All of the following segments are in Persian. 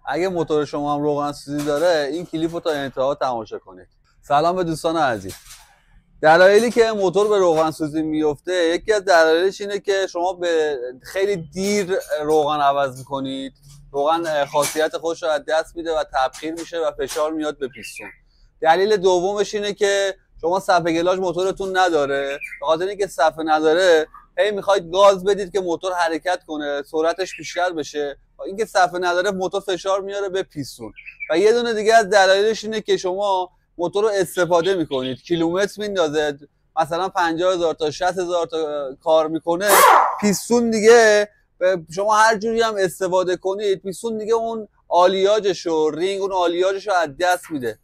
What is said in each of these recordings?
اگه موتور شما هم روغن سوزی داره این کلیپ رو تا انتها تماشا کنید. سلام به دوستان عزیز. دلایلی که موتور به روغن سوزی میفته، یکی از دلایلش اینه که شما به خیلی دیر روغن عوض میکنید. روغن خاصیت خودش رو از دست میده و تبخیر میشه و فشار میاد به پیستون. دلیل دومش اینه که شما صفحه گلاژ موتورتون نداره. به خاطر اینکه صفحه نداره هی میخواید گاز بدید که موتور حرکت کنه، سرعتش بیشتر بشه. اینکه صفحه نداره موتور فشار میاره به پیستون. و یه دونه دیگه از دلایلش اینه که شما موتور رو استفاده میکنید، کیلومتر میندازه، مثلا 50,000 تا 60,000 تا کار میکنه، پیستون دیگه شما هر جوری هم استفاده کنید پیستون دیگه اون آلیاژش و رینگ اون آلیاژش رو از دست میده.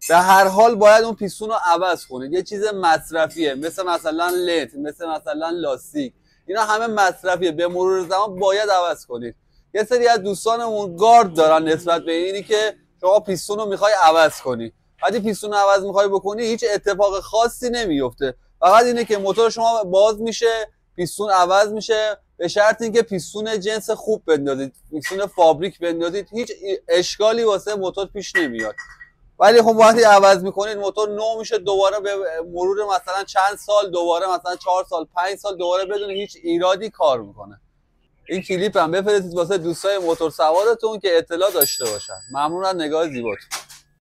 به هر حال باید اون پیستون رو عوض کنید. یه چیز مصرفیه، مثلا لت، مثلا لاستیک، اینا همه مصرفیه، به مرور زمان باید عوض کنید. یه سری از دوستانمون گارد دارن نسبت به اینی که شما پیستون رو میخوای عوض کنی. وقتی پیستون رو عوض میخوای بکنی هیچ اتفاق خاصی نمیفته، فقط اینه که موتور شما باز میشه، پیستون عوض میشه، به شرط اینکه پیستون جنس خوب بندازید، پیستون فابریک بندازید، هیچ اشکالی واسه موتور پیش نمیاد. ولی خب وقتی عوض میکنید موتور نو میشه، دوباره به مرور مثلا چند سال، دوباره مثلا 4 سال 5 سال، دوباره بدون هیچ ایرادی کار میکنه. این کلیپ هم بفرستید واسه دوستای موتور سوارتون که اطلاع داشته باشن. ممنون از نگاه زیباتون.